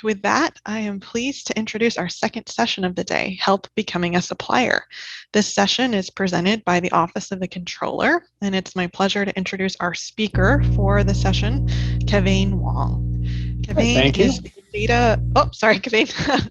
with that, I am pleased to introduce our second session of the day, Help Becoming a Supplier. This session is presented by the Office of the Controller, and it's my pleasure to introduce our speaker for the session, Kevin Wong. Kevin is the Kevin.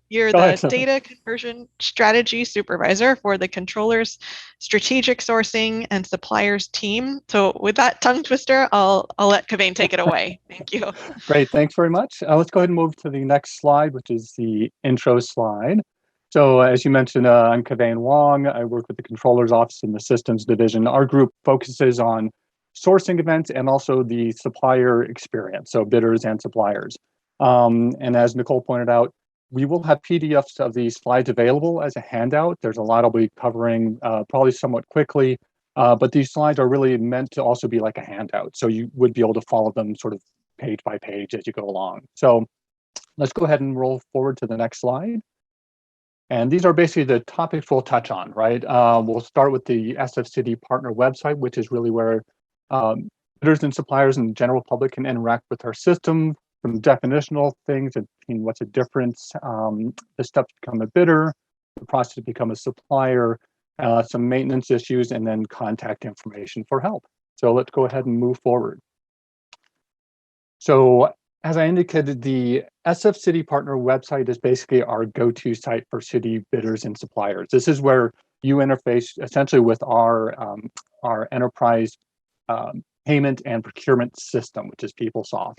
You're the Data Conversion Strategy Supervisor for the Controller's Strategic Sourcing and Suppliers team. So with that tongue twister, I'll let Kevin take it away. Thank you. Great, thanks very much. Let's go ahead and move to the next slide, which is the intro slide. So as you mentioned, I'm Kevin Wong. I work with the Controller's Office in the Systems Division. Our group focuses on sourcing events and also the supplier experience, so bidders and suppliers. And as Nicole pointed out, we will have PDFs of these slides available as a handout. There's a lot I'll be covering probably somewhat quickly, but these slides are really meant to also be like a handout. So you would be able to follow them sort of page by page as you go along. So let's go ahead and roll forward to the next slide. And these are basically the topics we'll touch on, right? We'll start with the SF City Partner website, which is really where bidders and suppliers and the general public can interact with our system, some definitional things, what's the difference, the steps to become a bidder, the process to become a supplier, some maintenance issues, and then contact information for help. So let's go ahead and move forward. So as I indicated, the SF City Partner website is basically our go-to site for city bidders and suppliers. This is where you interface essentially with our enterprise payment and procurement system, which is PeopleSoft.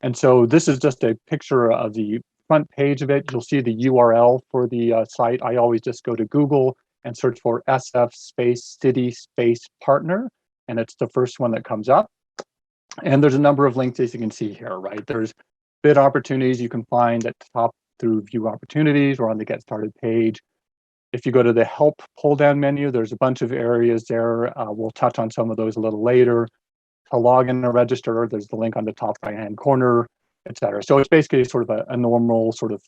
And so this is just a picture of the front page of it. You'll see the URL for the site. I always just go to Google and search for SF space city space partner, and it's the first one that comes up. And there's a number of links, as you can see here, right? There's bid opportunities you can find at the top through view opportunities or on the get started page. If you go to the help pull down menu, there's a bunch of areas there. We'll touch on some of those a little later. To log in and register, there's the link on the top right hand corner, etc. So it's basically sort of a normal sort of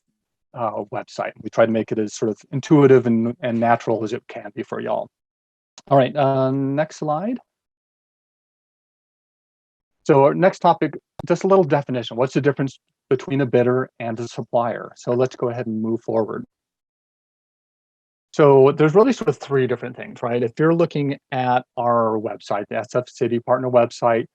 website. We try to make it as sort of intuitive and natural as it can be for y'all. All right, next slide. So our next topic, just a little definition. What's the difference between a bidder and a supplier? So let's go ahead and move forward. So there's really sort of three different things, right? If you're looking at our website, the SF City Partner website,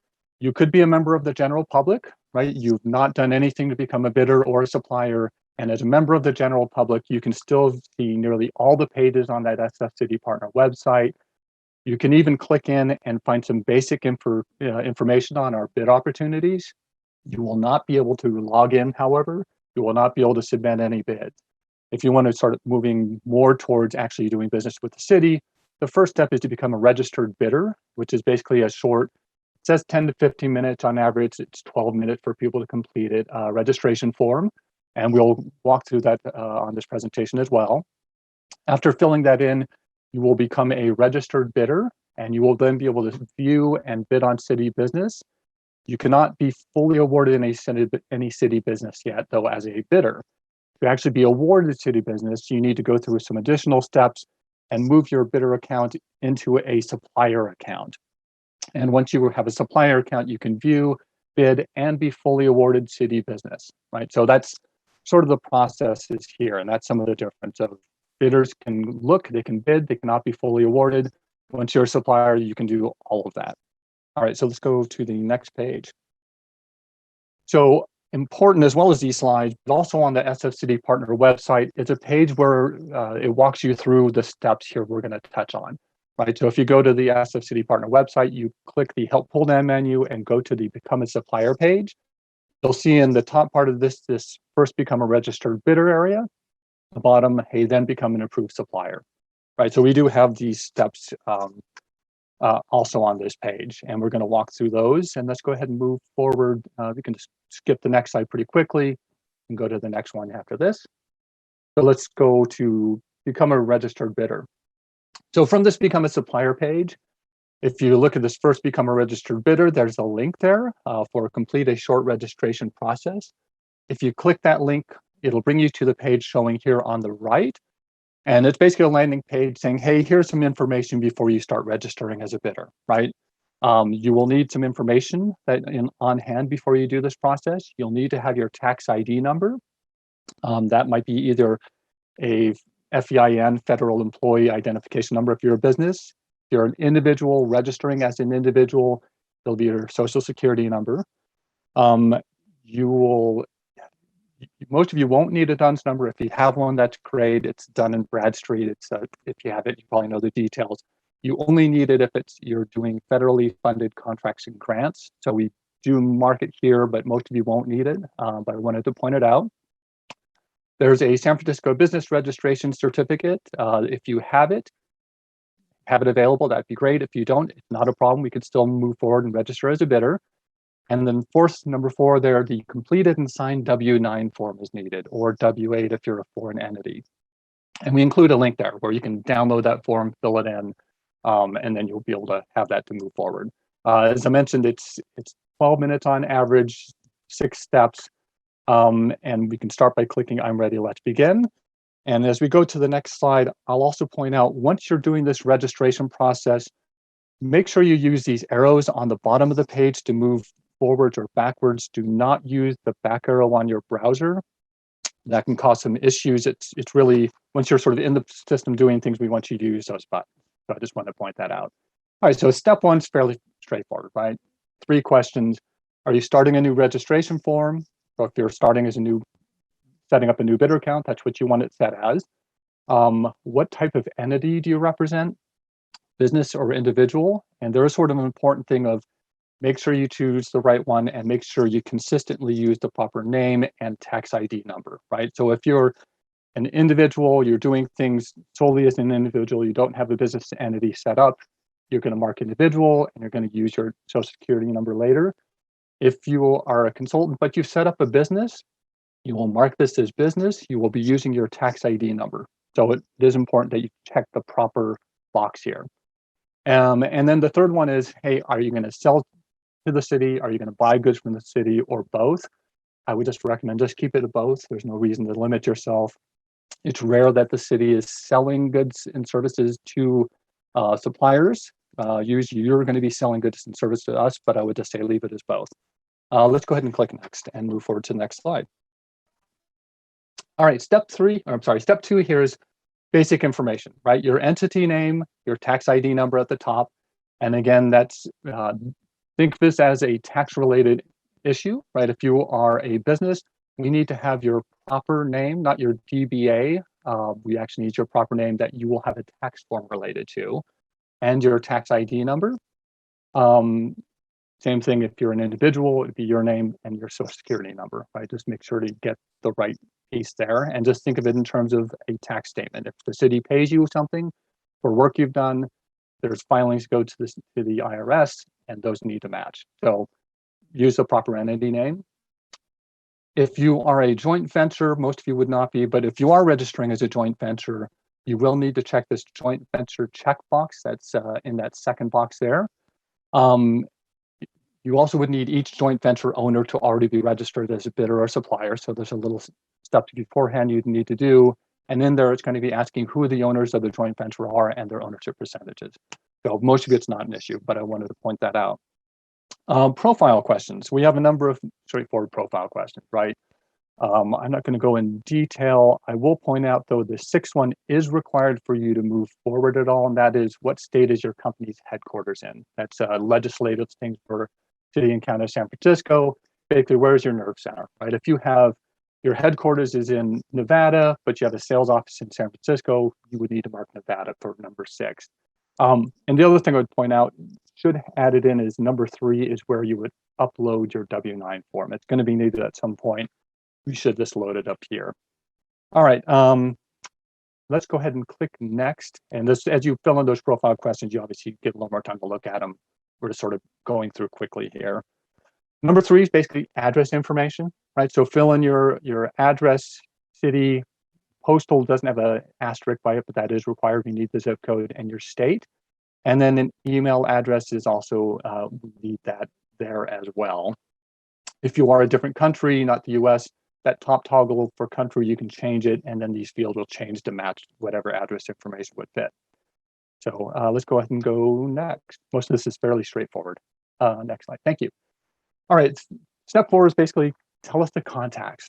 you could be a member of the general public, right? You've not done anything to become a bidder or a supplier. And as a member of the general public, you can still see nearly all the pages on that SF City Partner website. You can even click in and find some basic information on our bid opportunities. You will not be able to log in, however. You will not be able to submit any bids. If you want to start moving more towards actually doing business with the city, the first step is to become a registered bidder, which is basically a short, it says 10 to 15 minutes on average. It's 12 minutes for people to complete it, registration form. And we'll walk through that on this presentation as well. After filling that in, you will become a registered bidder, and you will then be able to view and bid on city business. You cannot be fully awarded any city business yet, though, as a bidder. To actually be awarded city business, you need to go through some additional steps and move your bidder account into a supplier account. And once you have a supplier account, you can view, bid, and be fully awarded city business, right? So that's sort of the process is here, and that's some of the difference of bidders can look, they can bid, they cannot be fully awarded. Once you're a supplier, you can do all of that. All right, so let's go to the next page. So important as well as these slides, but also on the SF City Partner website, it's a page where it walks you through the steps here we're going to touch on, right? So if you go to the SF City Partner website, you click the Help Pull Down menu and go to the Become a Supplier page. You'll see in the top part of this first become a registered bidder area. The bottom, hey, then become an approved supplier, right? So we do have these steps also on this page, and we're going to walk through those. And let's go ahead and move forward. We can just skip the next slide pretty quickly and go to the next one after this. So let's go to become a registered bidder. So from this become a supplier page, if you look at this first become a registered bidder, there's a link there for complete a short registration process. If you click that link, it'll bring you to the page showing here on the right. And it's basically a landing page saying, hey, here's some information before you start registering as a bidder, right? You will need some information on hand before you do this process. You'll need to have your tax ID number. That might be either a FEIN, Federal Employee Identification Number, if you're a business. If you're an individual registering as an individual, it'll be your social security number. You will, most of you won't need a DUNS number. If you have one, that's great. It's done in Bradstreet. It's if you have it, you probably know the details. You only need it if you're doing federally funded contracts and grants. So we do mark it here, but most of you won't need it. But I wanted to point it out. There's a San Francisco Business Registration Certificate. If you have it available, that'd be great. If you don't, it's not a problem. We could still move forward and register as a bidder. And then number 4 there, the completed and signed W-9 form is needed, or W-8 if you're a foreign entity. And we include a link there where you can download that form, fill it in, and then you'll be able to have that to move forward. As I mentioned, it's 12 minutes on average, 6 steps. And we can start by clicking I'm ready, let's begin. And as we go to the next slide, I'll also point out, once you're doing this registration process, make sure you use these arrows on the bottom of the page to move forwards or backwards. Do not use the back arrow on your browser. That can cause some issues. It's really, once you're sort of in the system doing things, we want you to use those buttons. So I just want to point that out. All right, so step 1 is fairly straightforward, right? 3 questions. Are you starting a new registration form? So if you're starting as setting up a new bidder account, that's what you want it set as. What type of entity do you represent? Business or individual? And there is sort of an important thing of make sure you choose the right one and make sure you consistently use the proper name and tax ID number, right? So if you're an individual, you're doing things solely as an individual, you don't have a business entity set up, you're going to mark individual and you're going to use your social security number later. If you are a consultant, but you've set up a business, you will mark this as business, you will be using your tax ID number. So it is important that you check the proper box here. And then the third one is, hey, are you going to sell to the city? Are you going to buy goods from the city, or both? I would just recommend just keep it to both. There's no reason to limit yourself. It's rare that the city is selling goods and services to suppliers. Usually you're going to be selling goods and services to us, but I would just say leave it as both. Let's go ahead and click next and move forward to the next slide. All right, step 2 here is basic information, right? Your entity name, your tax ID number at the top. And again, that's think of this as a tax-related issue, right? If you are a business, we need to have your proper name, not your DBA. We actually need your proper name that you will have a tax form related to, and your tax ID number. Same thing if you're an individual, it'd be your name and your social security number, right? Just make sure to get the right piece there, and just think of it in terms of a tax statement. If the city pays you something for work you've done, there's filings go to the IRS, and those need to match. So use the proper entity name. If you are a joint venture, most of you would not be, but if you are registering as a joint venture, you will need to check this joint venture checkbox that's in that second box there. You also would need each joint venture owner to already be registered as a bidder or supplier. So there's a little step beforehand you'd need to do. And then there it's going to be asking who the owners of the joint venture are and their ownership percentages. So most of it's not an issue, but I wanted to point that out. Profile questions. We have a number of straightforward profile questions, right? I'm not going to go in detail. I will point out, though, the 6th one is required for you to move forward at all, and that is, what state is your company's headquarters in? That's a legislative thing for city and county of San Francisco. Basically, where's your nerve center, right? If you have your headquarters is in Nevada, but you have a sales office in San Francisco, you would need to mark Nevada for number 6. And the other thing I would point out, should add it in, is number 3 is where you would upload your W-9 form. It's going to be needed at some point. We should just load it up here. All right, let's go ahead and click next. And this, as you fill in those profile questions, you obviously get a little more time to look at them. We're just sort of going through quickly here. Number 3 is basically address information, right? So fill in your address, city. Postal doesn't have an asterisk by it, but that is required. We need the zip code and your state. And then an email address is also, we need that there as well. If you are a different country, not the US, that top toggle for country, you can change it, and then these fields will change to match whatever address information would fit. So let's go ahead and go next. Most of this is fairly straightforward. Next slide, thank you. All right, step 4 is basically tell us the contacts.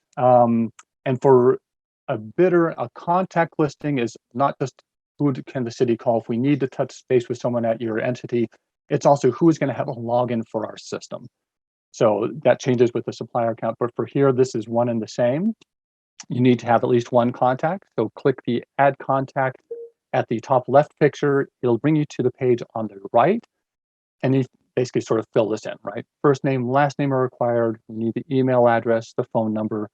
And for a bidder, a contact listing is not just who can the city call if we need to touch base with someone at your entity. It's also who is going to have a login for our system. So that changes with the supplier account. But for here, this is one and the same. You need to have at least one contact. So click the add contact at the top left picture. It'll bring you to the page on the right. And you basically sort of fill this in, right? First name, last name are required. You need the email address, the phone number.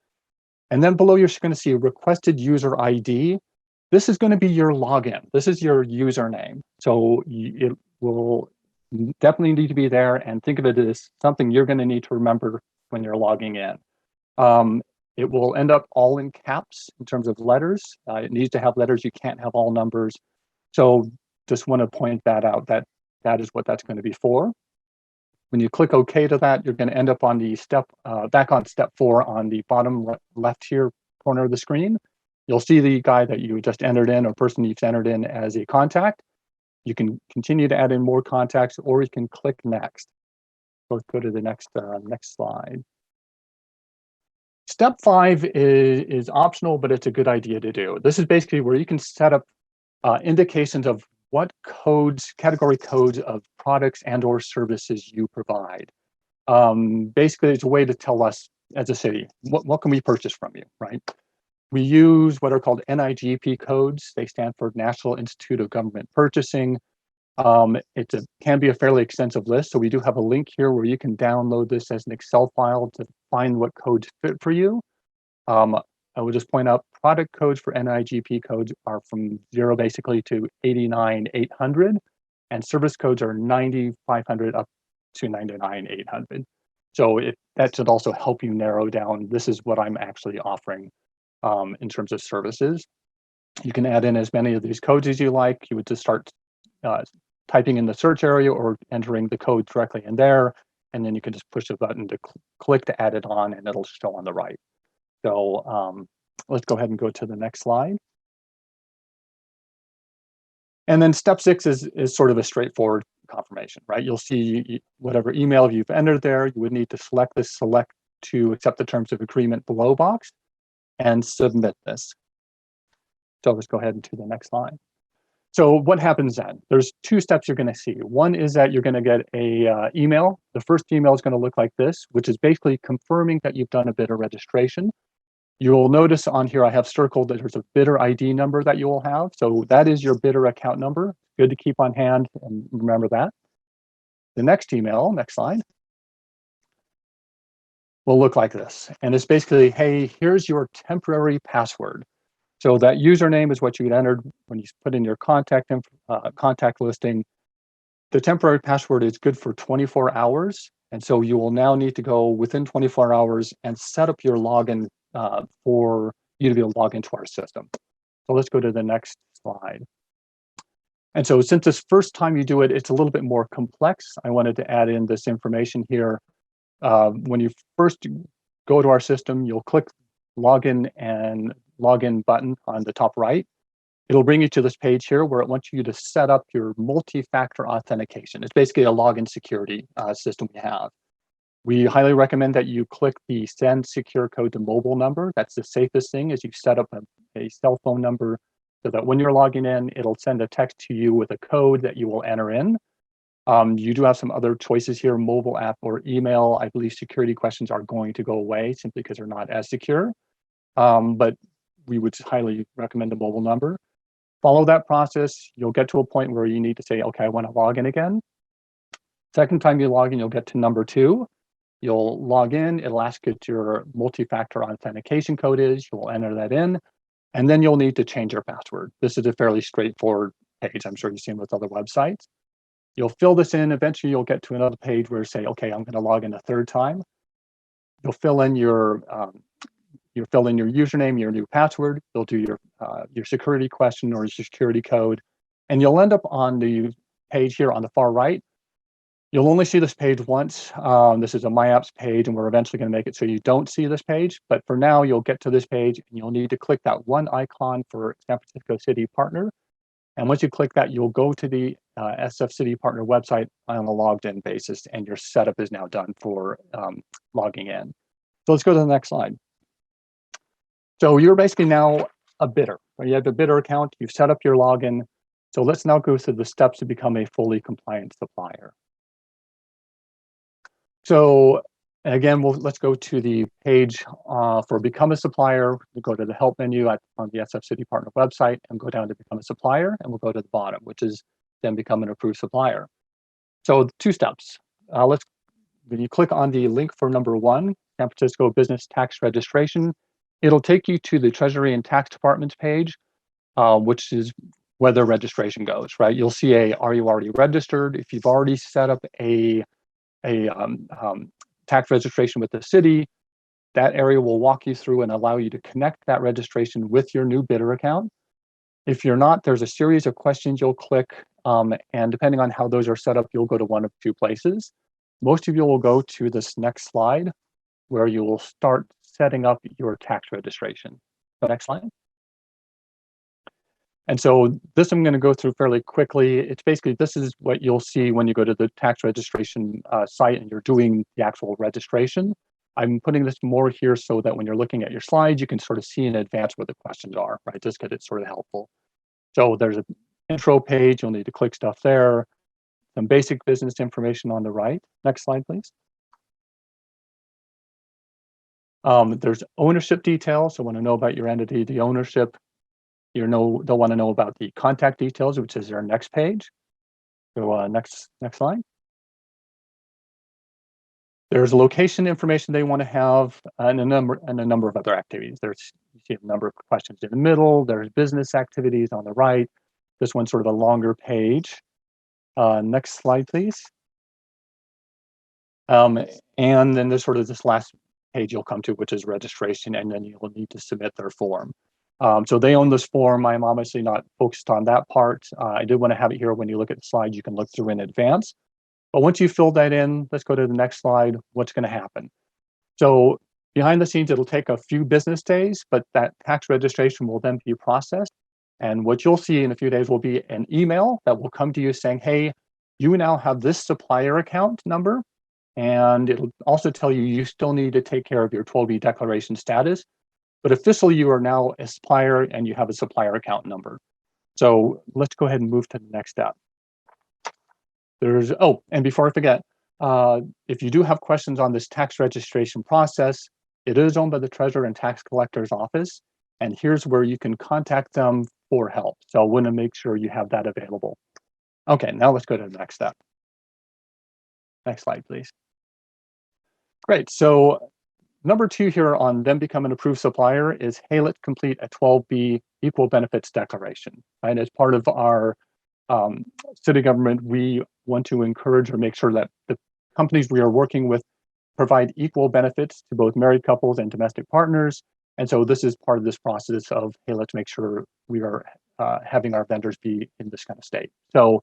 And then below, you're going to see requested user ID. This is going to be your login. This is your username. So it will definitely need to be there, and think of it as something you're going to need to remember when you're logging in. It will end up all in caps in terms of letters. It needs to have letters. You can't have all numbers. So just want to point that out, that that is what that's going to be for. When you click OK to that, you're going to end up on the back on step 4 on the bottom left here corner of the screen. You'll see the guy that you just entered in, or person you've entered in as a contact. You can continue to add in more contacts, or you can click next. Let's go to the next slide. Step 5 is optional, but it's a good idea to do. This is basically where you can set up indications of what codes, category codes of products and or services you provide. Basically, it's a way to tell us as a city, what can we purchase from you, right? We use what are called NIGP codes. They stand for National Institute of Government Purchasing. It can be a fairly extensive list. So we do have a link here where you can download this as an Excel file to find what codes fit for you. I will just point out product codes for NIGP codes are from 0 basically to 89,800, and service codes are 9,500 up to 99,800. So that should also help you narrow down, this is what I'm actually offering in terms of services. You can add in as many of these codes as you like. You would just start typing in the search area or entering the code directly in there, and then you can just push a button to click to add it on, and it'll show on the right. So let's go ahead and go to the next slide. And then step 6 is sort of a straightforward confirmation, right? You'll see whatever email you've entered there, you would need to select this select to accept the terms of agreement below box and submit this. So let's go ahead and to the next slide. So what happens then? There's 2 steps you're going to see. One is that you're going to get a email. The first email is going to look like this, which is basically confirming that you've done a bidder registration. You'll notice on here I have circled that there's a bidder ID number that you will have. So that is your bidder account number. Good to keep on hand and remember that. The next email, next slide, will look like this. And it's basically, hey, here's your temporary password. So that username is what you entered when you put in your contact listing. The temporary password is good for 24 hours. And so you will now need to go within 24 hours and set up your login for you to be able to log into our system. So let's go to the next slide. And so since this first time you do it, it's a little bit more complex. I wanted to add in this information here. When you first go to our system, you'll click login and login button on the top right. It'll bring you to this page here where it wants you to set up your multi-factor authentication. It's basically a login security system we have. We highly recommend that you click the send secure code to mobile number. That's the safest thing, is you set up a cell phone number so that when you're logging in, it'll send a text to you with a code that you will enter in. You do have some other choices here, mobile app or email. I believe security questions are going to go away simply because they're not as secure. But we would highly recommend the mobile number. Follow that process. You'll get to a point where you need to say, okay, I want to log in again. Second time you log in, you'll get to number 2. You'll log in, it'll ask you what your multi-factor authentication code is, you'll enter that in, and then you'll need to change your password. This is a fairly straightforward page, I'm sure you've seen with other websites. You'll fill this in, eventually you'll get to another page where you say, okay, I'm gonna log in a third time. You'll fill in your username, your new password, you'll do your security question or your security code, and you'll end up on the page here on the far right. You'll only see this page once. This is a My Apps page, and we're eventually going to make it so you don't see this page. But for now, you'll get to this page, and you'll need to click that one icon for San Francisco City Partner. And once you click that, you'll go to the SF City Partner website on a logged-in basis, and your setup is now done for logging in. So let's go to the next slide. So you're basically now a bidder. You have the bidder account, you've set up your login. So let's now go through the steps to become a fully compliant supplier. So again, let's go to the page for Become a Supplier. We'll go to the Help menu on the SF City Partner website and go down to Become a Supplier, and we'll go to the bottom, which is then Become an Approved Supplier. So 2 steps. When you click on the link for number 1, San Francisco Business Tax Registration, it'll take you to the Treasury and Tax Department's page, which is where the registration goes, right? You'll see are you already registered? If you've already set up a tax registration with the city, that area will walk you through and allow you to connect that registration with your new bidder account. If you're not, there's a series of questions you'll click, and depending on how those are set up, you'll go to one of 2 places. Most of you will go to this next slide, where you will start setting up your tax registration. The next slide. And so this I'm going to go through fairly quickly. It's basically, this is what you'll see when you go to the tax registration site and you're doing the actual registration. I'm putting this more here so that when you're looking at your slides, you can sort of see in advance what the questions are, right? Just because it's sort of helpful. So there's an intro page. You'll need to click stuff there. Some basic business information on the right. Next slide, please. There's ownership details. So want to know about your entity, the ownership. They'll want to know about the contact details, which is our next page. So next slide. There's location information they want to have, and a number of other activities. You see a number of questions in the middle. There's business activities on the right. This one's sort of a longer page. Next slide, please. And then there's sort of this last page you'll come to, which is registration, and then you'll need to submit their form. So they own this form. I'm obviously not focused on that part. I did want to have it here when you look at the slide, you can look through in advance. But once you fill that in, let's go to the next slide. What's going to happen? So behind the scenes, it'll take a few business days, but that tax registration will then be processed. And what you'll see in a few days will be an email that will come to you saying, hey, you now have this supplier account number. And it'll also tell you you still need to take care of your 12B declaration status. But officially, you are now a supplier and you have a supplier account number. So let's go ahead and move to the next step. And before I forget, if you do have questions on this tax registration process, it is owned by the Treasurer and Tax Collector's Office. And here's where you can contact them for help. So I want to make sure you have that available. Okay, now let's go to the next step. Next slide, please. Great. So number 2 here on them become an approved supplier is, hey, let's complete a 12B equal benefits declaration. Right? As part of our city government, we want to encourage or make sure that the companies we are working with provide equal benefits to both married couples and domestic partners. And so this is part of this process of, hey, let's make sure we are having our vendors be in this kind of state. So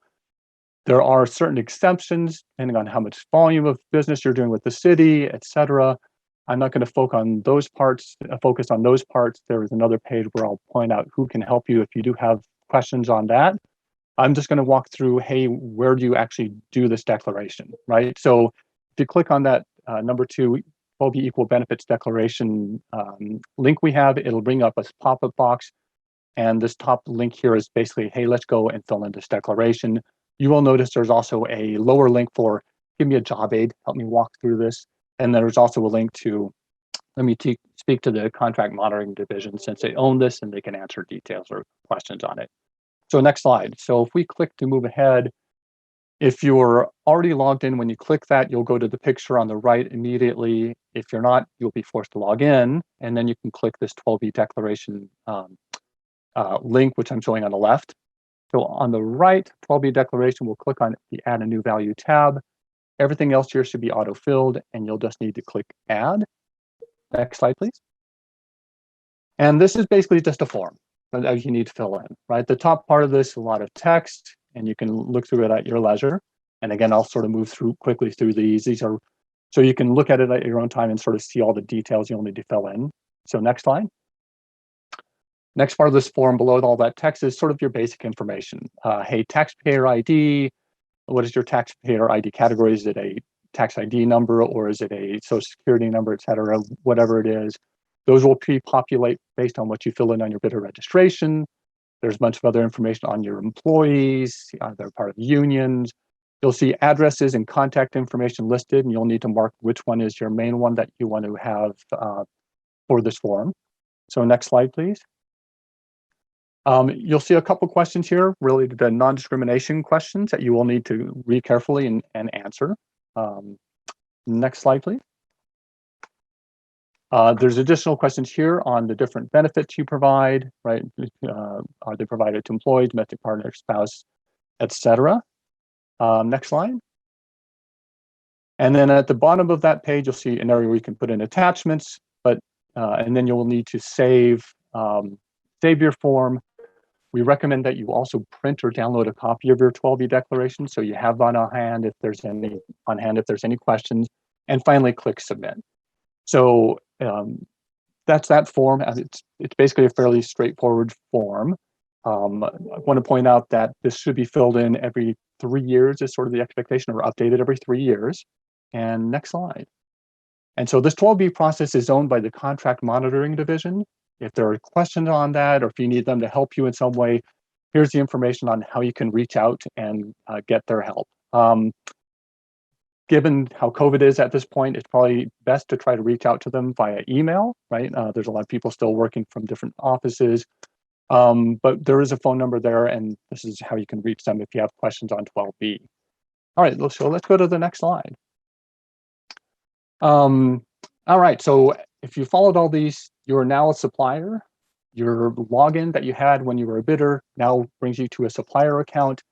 there are certain exceptions depending on how much volume of business you're doing with the city, et cetera. I'm not going to focus on those parts. There is another page where I'll point out who can help you if you do have questions on that. I'm just going to walk through, hey, where do you actually do this declaration, right? So if you click on that number 2, 12B equal benefits declaration link we have, it'll bring up a pop-up box. And this top link here is basically, hey, let's go and fill in this declaration. You will notice there's also a lower link for, give me a job aid, help me walk through this. And there's also a link to, let me speak to the contract monitoring division since they own this and they can answer details or questions on it. So next slide. So if we click to move ahead, if you're already logged in, when you click that, you'll go to the picture on the right immediately. If you're not, you'll be forced to log in, and then you can click this 12B declaration link, which I'm showing on the left. So on the right, 12B declaration, we'll click on the Add a New Value tab. Everything else here should be auto-filled, and you'll just need to click Add. Next slide, please. And this is basically just a form that you need to fill in, right? The top part of this is a lot of text, and you can look through it at your leisure. And again, I'll sort of move quickly through these. These are, so you can look at it at your own time and sort of see all the details you'll need to fill in. So next slide. Next part of this form below all that text is sort of your basic information. Hey, taxpayer ID, what is your taxpayer ID category? Is it a tax ID number or is it a social security number, et cetera, whatever it is. Those will pre-populate based on what you fill in on your bidder registration. There's a bunch of other information on your employees, they're part of unions. You'll see addresses and contact information listed, and you'll need to mark which one is your main one that you want to have for this form. So next slide, please. You'll see a couple questions here related to non-discrimination questions that you will need to read carefully and answer. Next slide, please. There's additional questions here on the different benefits you provide, right? Are they provided to employees, domestic partner, spouse, etc. Next slide. And then at the bottom of that page, you'll see an area where you can put in attachments, and then you'll need to save your form. We recommend that you also print or download a copy of your 12B declaration so you have that on hand if there's any questions. And finally, click submit. So that's that form. It's basically a fairly straightforward form. I want to point out that this should be filled in every 3 years is sort of the expectation, or updated every 3 years. And next slide. And so this 12B process is owned by the Contract Monitoring Division. If there are questions on that, or if you need them to help you in some way, here's the information on how you can reach out and get their help. Given how COVID is at this point, it's probably best to try to reach out to them via email, right? There's a lot of people still working from different offices, but there is a phone number there, and this is how you can reach them if you have questions on 12B. All right, so let's go to the next slide. All right, so if you followed all these, you are now a supplier. Your login that you had when you were a bidder now brings you to a supplier account.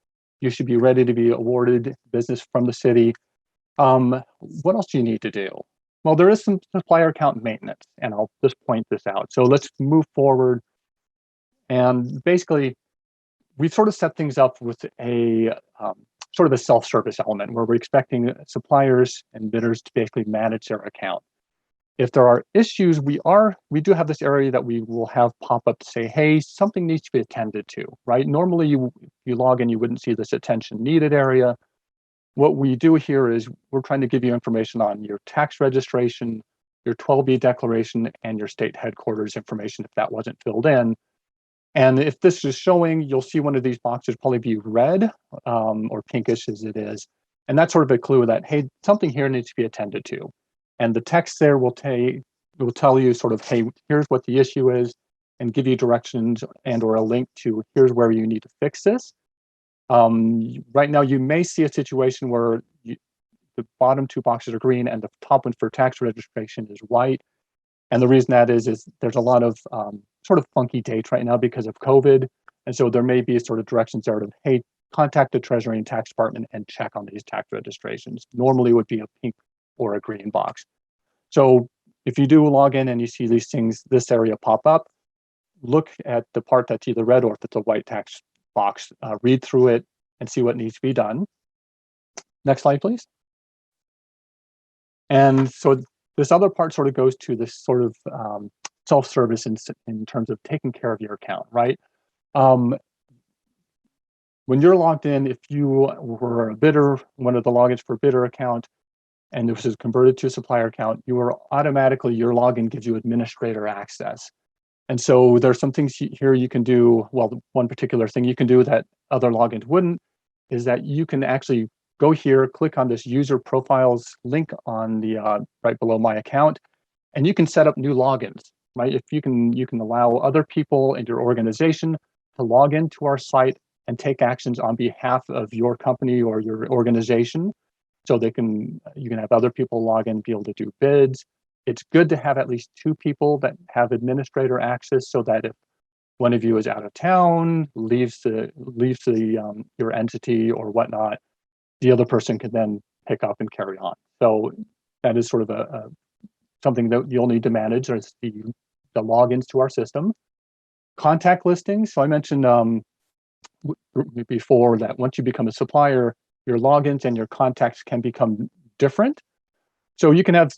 You should be ready to be awarded business from the city. What else do you need to do? Well, there is some supplier account maintenance, and I'll just point this out. So let's move forward. And basically, we've sort of set things up with a sort of a self-service element where we're expecting suppliers and bidders to basically manage their account. If there are issues, we do have this area that we will have pop up to say, hey, something needs to be attended to, right? Normally, you log in, you wouldn't see this attention needed area. What we do here is we're trying to give you information on your tax registration, your 12B declaration, and your state headquarters information if that wasn't filled in. And if this is showing, you'll see one of these boxes probably be red or pinkish as it is. And that's sort of a clue that, hey, something here needs to be attended to. And the text there will tell you sort of, hey, here's what the issue is, and give you directions and or a link to here's where you need to fix this. Right now, you may see a situation where the bottom two boxes are green and the top one for tax registration is white. And the reason that is there's a lot of sort of funky dates right now because of COVID. And so there may be sort of directions there of, hey, contact the Treasury and Tax Department and check on these tax registrations. Normally it would be a pink or a green box. So if you do log in and you see these things, this area pop up, look at the part that's either red or if it's a white text box, read through it and see what needs to be done. Next slide, please. And so this other part sort of goes to this sort of self-service in terms of taking care of your account, right? When you're logged in, if you were a bidder, one of the logins for a bidder account, and this is converted to a supplier account, your login gives you administrator access. And so there's some things here you can do. Well, one particular thing you can do that other logins wouldn't is that you can actually go here, click on this user profiles link on the right below my account, and you can set up new logins, right? If you can allow other people in your organization to log into our site and take actions on behalf of your company or your organization. So you can have other people log in, be able to do bids. It's good to have at least 2 people that have administrator access so that if one of you is out of town, leaves your entity or whatnot, the other person can then pick up and carry on. So that is sort of something that you'll need to manage as the logins to our system. Contact listings. So I mentioned before that once you become a supplier, your logins and your contacts can become different. So you can have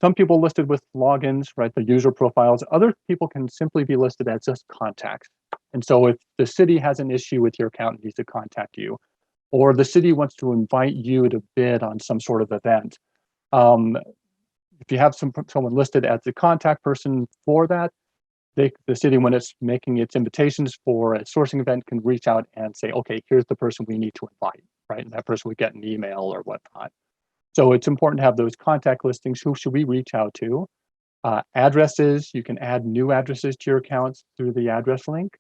some people listed with logins, right, the user profiles. Other people can simply be listed as just contacts. And so if the city has an issue with your account and needs to contact you, or the city wants to invite you to bid on some sort of event, if you have someone listed as the contact person for that, the city, when it's making its invitations for a sourcing event, can reach out and say, okay, here's the person we need to invite, right? And that person would get an email or whatnot. So it's important to have those contact listings. Who should we reach out to? Addresses, you can add new addresses to your accounts through the address link.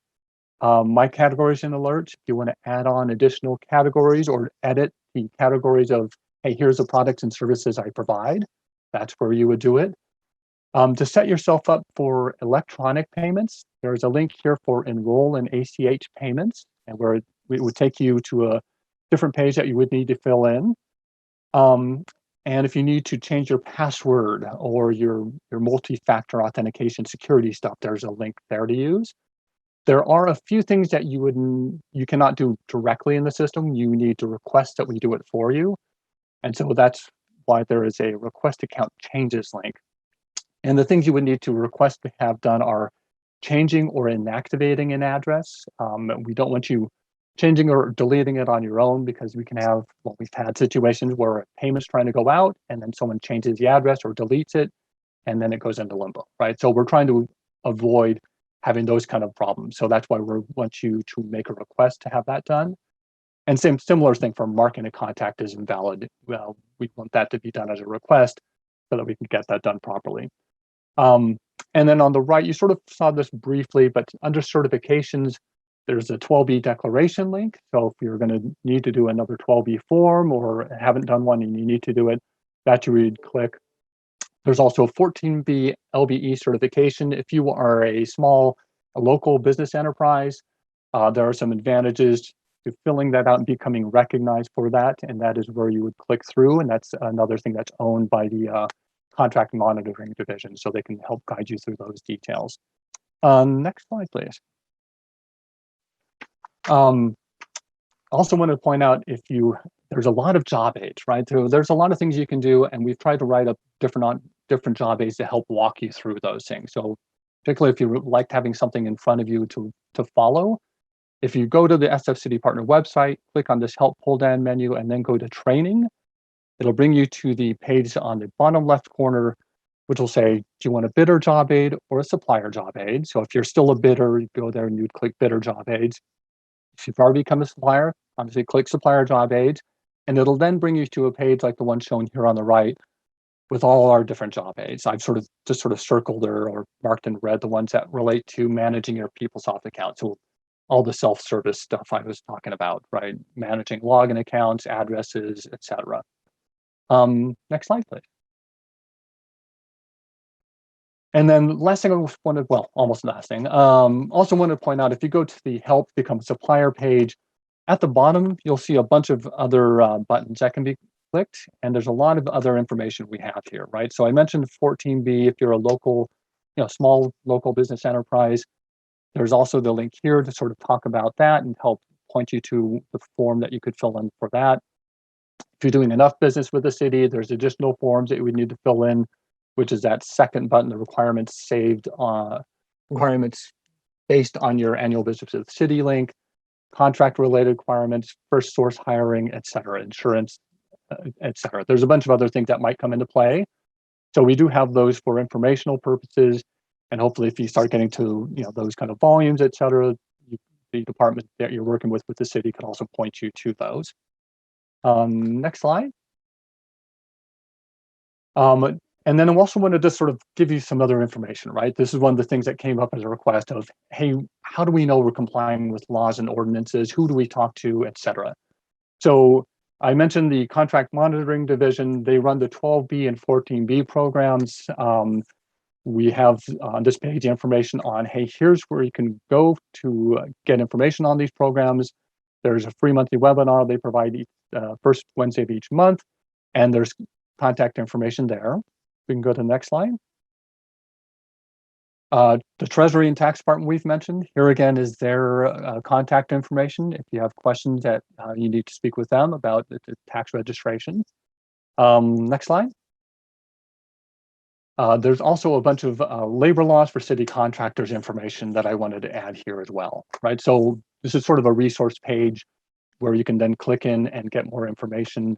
My categories and alerts, if you want to add on additional categories or edit the categories of, hey, here's the products and services I provide, that's where you would do it. To set yourself up for electronic payments, there's a link here for enroll in ACH payments, and where it would take you to a different page that you would need to fill in. And if you need to change your password or your multi-factor authentication security stuff, there's a link there to use. There are a few things that you cannot do directly in the system. You need to request that we do it for you. And so that's why there is a request account changes link. And the things you would need to request to have done are changing or inactivating an address. We don't want you changing or deleting it on your own, because we can have, well, we've had situations where a payment's trying to go out and then someone changes the address or deletes it, and then it goes into limbo, right? So we're trying to avoid having those kind of problems. So that's why we want you to make a request to have that done. And similar thing for marking a contact is invalid. Well, we want that to be done as a request so that we can get that done properly. And then on the right, you sort of saw this briefly, but under certifications, there's a 12B declaration link. So if you're going to need to do another 12B form or haven't done one and you need to do it, that you would click. There's also a 14B LBE certification. If you are a local business enterprise, there are some advantages to filling that out and becoming recognized for that. And that is where you would click through. And that's another thing that's owned by the contract monitoring division. So they can help guide you through those details. Next slide, please. Also want to point out, there's a lot of job aids, right? So there's a lot of things you can do, and we've tried to write up different job aids to help walk you through those things. So particularly if you liked having something in front of you to follow, if you go to the SF City Partner website, click on this help pull down menu and then go to training, it'll bring you to the page on the bottom left corner, which will say, do you want a bidder job aid or a supplier job aid? So if you're still a bidder, you go there and you'd click bidder job aids. If you've already become a supplier, obviously click supplier job aids, and it'll then bring you to a page like the one shown here on the right with all our different job aids. I've sort of circled or marked in red the ones that relate to managing your PeopleSoft account. So all the self-service stuff I was talking about, right? Managing login accounts, addresses, etc. Next slide, please. And then last thing I wanted, well, almost last thing, also wanted to point out, if you go to the Help Become a Supplier page, at the bottom, you'll see a bunch of other buttons that can be clicked, and there's a lot of other information we have here, right? So I mentioned 14B, if you're a local, small local business enterprise, there's also the link here to sort of talk about that and help point you to the form that you could fill in for that. If you're doing enough business with the city, there's additional forms that you would need to fill in, which is that second button, the requirements requirements based on your annual business with the city link, contract related requirements, first source hiring, et cetera, insurance, et cetera. There's a bunch of other things that might come into play. So we do have those for informational purposes. And hopefully if you start getting to those kind of volumes, et cetera, the department that you're working with the city could also point you to those. Next slide. And then I also wanted to sort of give you some other information, right? This is one of the things that came up as a request of, hey, how do we know we're complying with laws and ordinances? Who do we talk to, et cetera? So I mentioned the contract monitoring division. They run the 12B and 14B programs. We have on this page information on, hey, here's where you can go to get information on these programs. There's a free monthly webinar they provide first Wednesday of each month, and there's contact information there. We can go to the next slide. The Treasury and Tax Department we've mentioned. Here again is their contact information if you have questions that you need to speak with them about the tax registration. Next slide. There's also a bunch of labor laws for city contractors information that I wanted to add here as well, right? So this is sort of a resource page where you can then click in and get more information.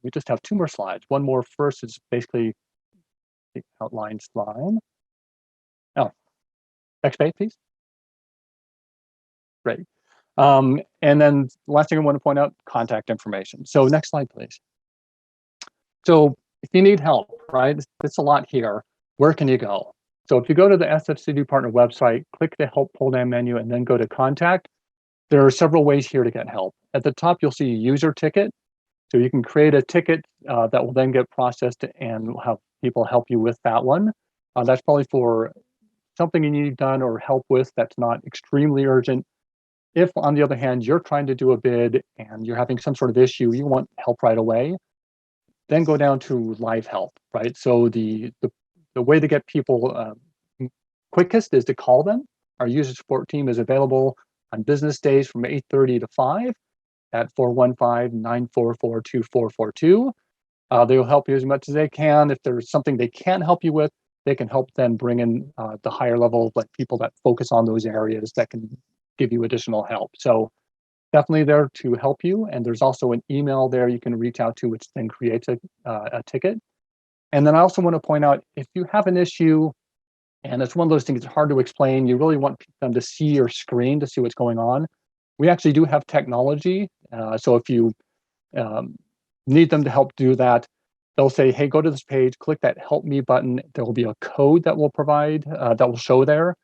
we just have 2 more slides. One more first is basically the outline slide. Oh, next page, please. Great. And then last thing I want to point out, contact information. So next slide, please. So if you need help, right, it's a lot here. Where can you go? So if you go to the SFCD Partner website, click the Help pull-down menu, and then go to Contact, there are several ways here to get help. At the top, you'll see a user ticket. So you can create a ticket that will then get processed and have people help you with that one. That's probably for something you need done or help with that's not extremely urgent. If, on the other hand, you're trying to do a bid and you're having some sort of issue, you want help right away, then go down to live help, right? So the way to get people quickest is to call them. Our user support team is available on business days from 8:30 to 5 at 415-944-2442. They'll help you as much as they can. If there's something they can't help you with, they can help then bring in the higher level, like people that focus on those areas that can give you additional help. So definitely there to help you. And there's also an email there you can reach out to, which then creates a ticket. And then I also want to point out, if you have an issue, and it's one of those things that's hard to explain, you really want them to see your screen to see what's going on. We actually do have technology. So if you need them to help do that, they'll say, hey, go to this page, click that help me button. There will be a code that will provide, that will show there.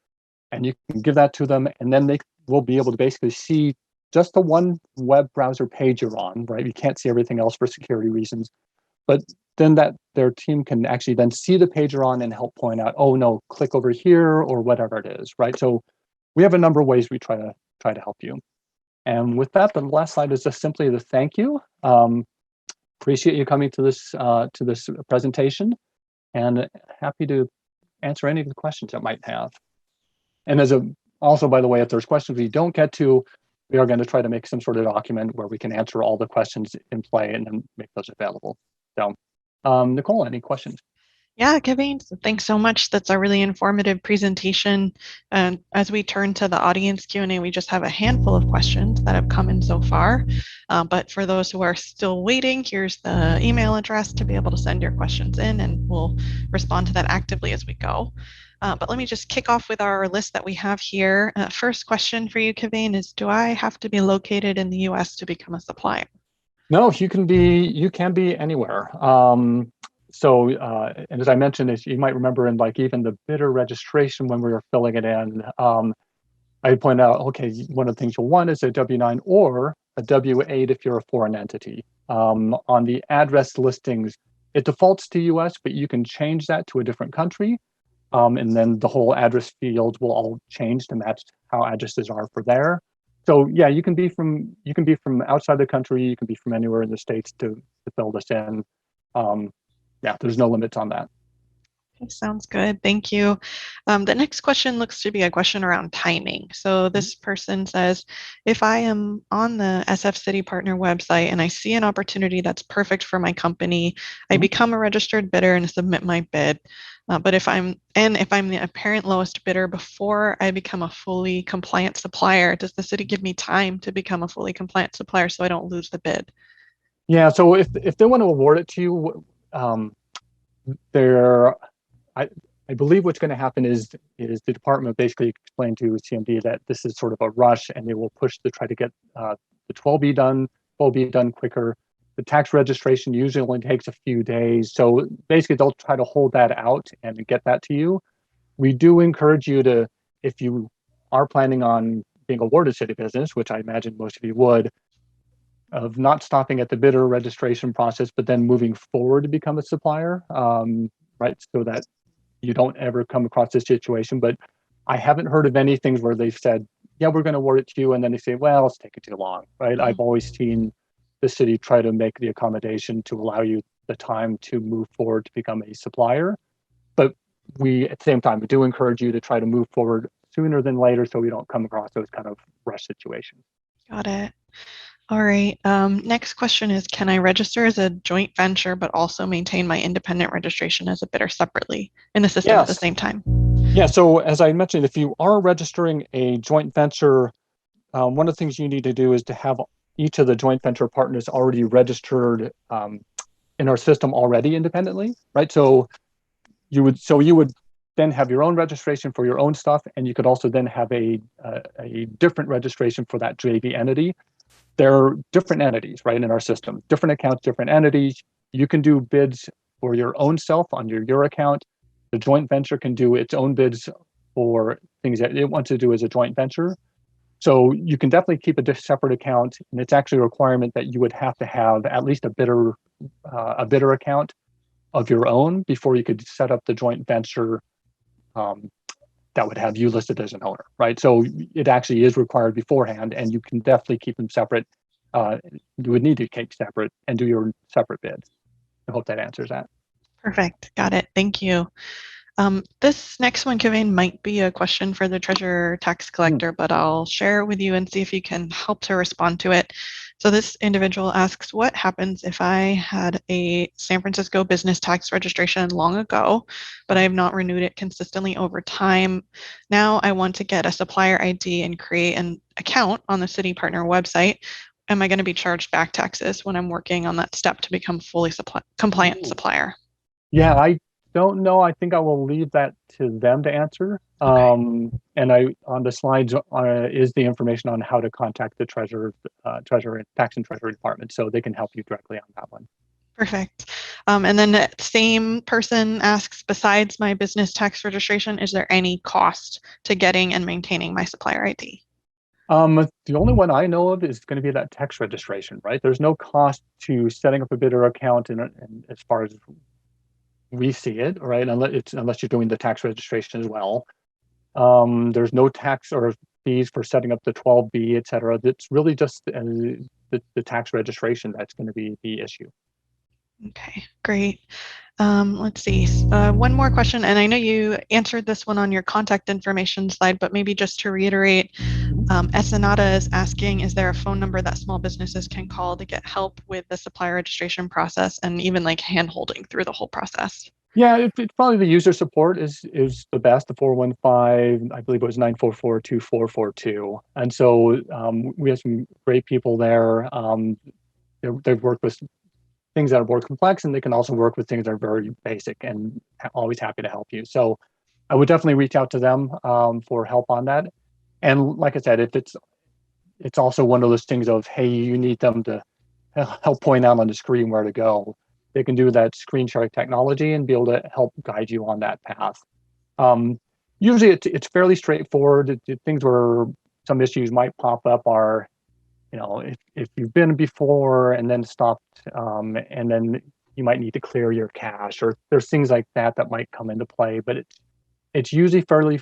And you can give that to them, and then they will be able to basically see just the one web browser page you're on, right? You can't see everything else for security reasons. But then their team can actually then see the page you're on and help point out, oh no, click over here or whatever it is, right? So we have a number of ways we try to help you. And with that, the last slide is just simply the thank you. Appreciate you coming to this presentation, and happy to answer any of the questions that might have. And also, by the way, if there's questions we don't get to, we are going to try to make some sort of document where we can answer all the questions in play and then make those available. So, Nicole, any questions? Yeah, Kevin, thanks so much. That's a really informative presentation. And as we turn to the audience Q&A, we just have a handful of questions that have come in so far. But for those who are still waiting, here's the email address to be able to send your questions in, and we'll respond to that actively as we go. But let me just kick off with our list that we have here. First question for you, Kevin, is do I have to be located in the US to become a supplier? No, you can be anywhere. So, and as I mentioned, as you might remember in like even the bidder registration when we were filling it in, I point out, okay, one of the things you'll want is a W-9 or a W-8 if you're a foreign entity. On the address listings, it defaults to US, but you can change that to a different country. And then the whole address field will all change to match how addresses are for there. So yeah, you can be from outside the country, you can be from anywhere in the States to fill this in. Yeah, there's no limits on that. Okay, sounds good. Thank you. The next question looks to be a question around timing. So this person says, if I am on the SF City Partner website and I see an opportunity that's perfect for my company, I become a registered bidder and submit my bid. But if I'm the apparent lowest bidder before I become a fully compliant supplier, does the city give me time to become a fully compliant supplier so I don't lose the bid? Yeah, so if they want to award it to you, I believe what's going to happen is the department basically explained to CMD that this is sort of a rush, and they will push to try to get the 12B done quicker. The tax registration usually only takes a few days, so basically they'll try to hold that out and get that to you. We do encourage you to, if you are planning on being awarded city business, which I imagine most of you would, of not stopping at the bidder registration process, but then moving forward to become a supplier, right? So that you don't ever come across this situation. But I haven't heard of any things where they've said, yeah, we're going to award it to you. And then they say, well, it's taking too long, right? I've always seen the city try to make the accommodation to allow you the time to move forward to become a supplier. But we, at the same time, we do encourage you to try to move forward sooner than later so we don't come across those kind of rush situations. Got it. All right. Next question is, can I register as a joint venture, but also maintain my independent registration as a bidder separately in the system at the same time? Yeah, so as I mentioned, if you are registering a joint venture, one of the things you need to do is to have each of the joint venture partners already registered in our system already independently, right? So you would then have your own registration for your own stuff, and you could also then have a different registration for that JV entity. They're different entities, right, in our system, different accounts, different entities. You can do bids for your own self on your account. The joint venture can do its own bids for things that it wants to do as a joint venture. So you can definitely keep a separate account, and it's actually a requirement that you would have to have at least a bidder account of your own before you could set up the joint venture um, that would have you listed as an owner, right? So it actually is required beforehand, and you can definitely keep them separate. You would need to keep separate and do your separate bids. I hope that answers that. Perfect. Got it. Thank you. This next one, Kevin, might be a question for the treasurer tax collector, but I'll share it with you and see if you can help to respond to it. So this individual asks, what happens if I had a San Francisco business tax registration long ago, but I have not renewed it consistently over time? Now I want to get a supplier ID and create an account on the city partner website. Am I going to be charged back taxes when I'm working on that step to become fully compliant supplier? Yeah, I don't know. I think I will leave that to them to answer. Okay. And on the slides is the information on how to contact the treasurer, tax and treasury department, so they can help you directly on that one. Perfect. And then that same person asks, besides my business tax registration, is there any cost to getting and maintaining my supplier ID? The only one I know of is going to be that tax registration, right? There's no cost to setting up a bidder account, and as far as we see it, right? Unless you're doing the tax registration as well. There's no tax or fees for setting up the 12B, et cetera. It's really just the tax registration that's going to be the issue. Okay, great. Let's see. One more question, and I know you answered this one on your contact information slide, but maybe just to reiterate, Esanata is asking, is there a phone number that small businesses can call to get help with the supplier registration process and even like hand holding through the whole process? Yeah, it's probably the user support is the best. The 415, I believe it was 944-2442. And so we have some great people there. They've worked with things that are more complex, and they can also work with things that are very basic, and always happy to help you. So I would definitely reach out to them for help on that. And like I said, if it's also one of those things of, hey, you need them to help point out on the screen where to go. They can do that screen sharing technology and be able to help guide you on that path. Usually it's fairly straightforward. Things where some issues might pop up are, if you've been before and then stopped, and then you might need to clear your cache, or there's things like that that might come into play. But it's usually fairly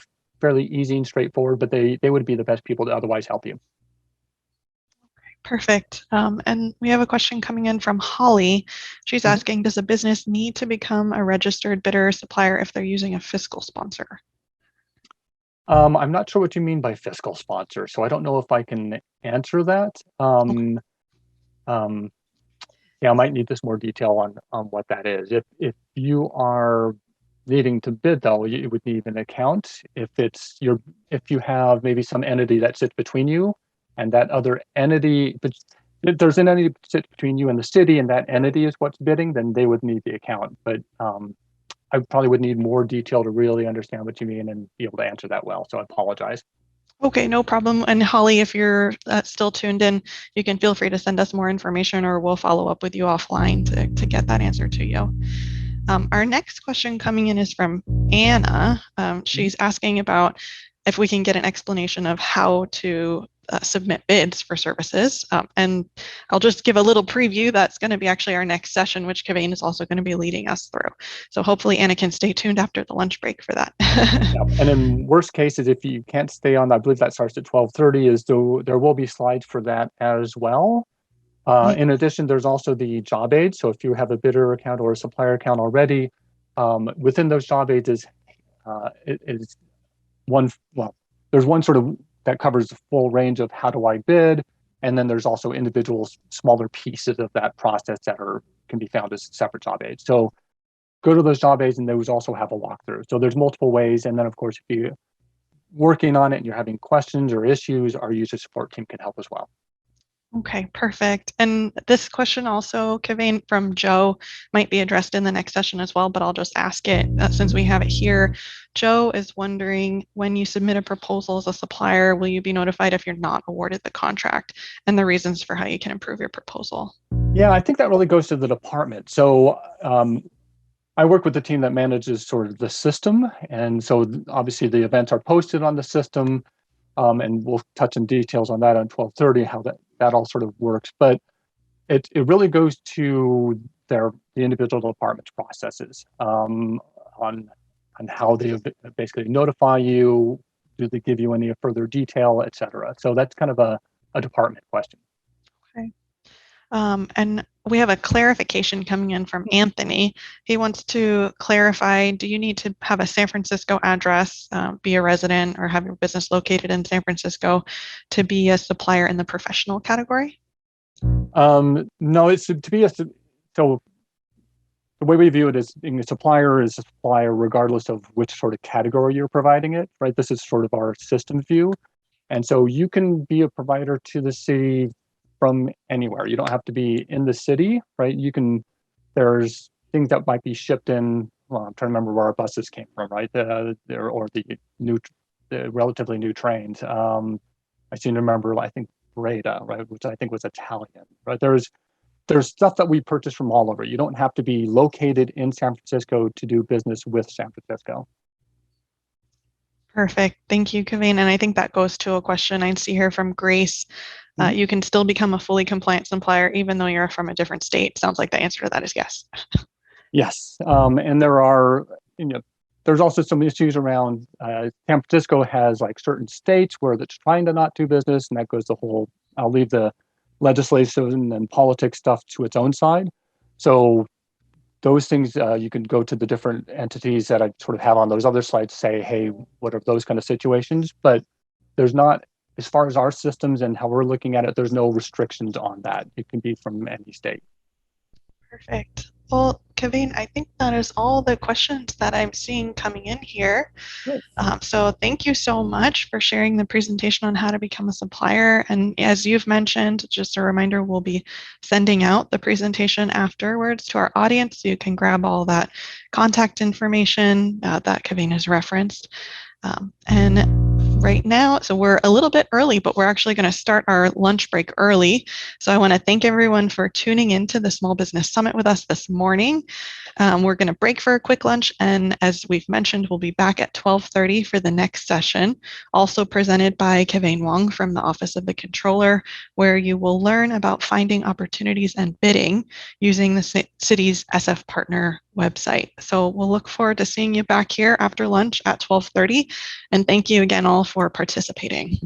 easy and straightforward. But they would be the best people to otherwise help you. Perfect. And we have a question coming in from Holly. She's asking, does a business need to become a registered bidder supplier if they're using a fiscal sponsor? I'm not sure what you mean by fiscal sponsor, so I don't know if I can answer that. Yeah, I might need this more detail on what that is. If you are needing to bid, though, you would need an account. If you have maybe some entity that sits between you and that other entity, but if there's an entity that sits between you and the city, and that entity is what's bidding, then they would need the account. But I probably would need more detail to really understand what you mean and be able to answer that well. So I apologize. Okay, no problem. And Holly, if you're still tuned in, you can feel free to send us more information, or we'll follow up with you offline to get that answer to you. Our next question coming in is from Anna. She's asking about if we can get an explanation of how to submit bids for services. And I'll just give a little preview. That's going to be actually our next session, which Kevin is also going to be leading us through. So hopefully Anna can stay tuned after the lunch break for that. Yeah. And in worst cases, if you can't stay on, I believe that starts at 12:30, there will be slides for that as well. In addition, there's also the job aids. So if you have a bidder account or a supplier account already, within those job aids is one, well, there's one sort of that covers the full range of how do I bid. And then there's also individual smaller pieces of that process that can be found as separate job aids. So go to those job aids, and those also have a walkthrough. So there's multiple ways. And then of course, if you're working on it and you're having questions or issues, our user support team can help as well. Okay, perfect. And this question also, Kavane, from Joe might be addressed in the next session as well, but I'll just ask it since we have it here. Joe is wondering, when you submit a proposal as a supplier, will you be notified if you're not awarded the contract, and the reasons for how you can improve your proposal? Yeah, I think that really goes to the department. So I work with the team that manages sort of the system. And so obviously the events are posted on the system. And we'll touch in details on that on 12:30, how that all sort of works. But it really goes to the individual department's processes on how they basically notify you, do they give you any further detail, et cetera. So that's kind of a department question. Okay. And we have a clarification coming in from Anthony. He wants to clarify, do you need to have a San Francisco address, be a resident, or have your business located in San Francisco to be a supplier in the professional category? No, it's to be so the way we view it is being a supplier is a supplier regardless of which sort of category you're providing it, right? This is sort of our system view. And so you can be a provider to the city from anywhere. You don't have to be in the city, right? There's things that might be shipped in. Well, I'm trying to remember where our buses came from, right? Or the relatively new trains. I seem to remember, I think Breda, right, which I think was Italian, right? There's stuff that we purchase from all over. You don't have to be located in San Francisco to do business with San Francisco. Perfect. Thank you, Kavane. And I think that goes to a question I see here from Grace. You can still become a fully compliant supplier even though you're from a different state. Sounds like the answer to that is yes. Yes, and there's also some issues around San Francisco has like certain states where it's trying to not do business, and that goes the whole. I'll leave the legislation and politics stuff to its own side. So those things you can go to the different entities that I sort of have on those other slides. Say, hey, what are those kind of situations? But there's not, as far as our systems and how we're looking at it, there's no restrictions on that. It can be from any state. Perfect. Well, Kavane, I think that is all the questions that I'm seeing coming in here. So thank you so much for sharing the presentation on how to become a supplier. And as you've mentioned, just a reminder, we'll be sending out the presentation afterwards to our audience so you can grab all that contact information that Kavane has referenced. And right now, so we're a little bit early, but we're actually going to start our lunch break early. So I want to thank everyone for tuning into the Small Business Summit with us this morning. We're going to break for a quick lunch, and as we've mentioned, we'll be back at 12:30 for the next session, also presented by Kavane Wong from the Office of the Controller, where you will learn about finding opportunities and bidding using the city's SF Partner website. So we'll look forward to seeing you back here after lunch at 12:30, and thank you again all for participating.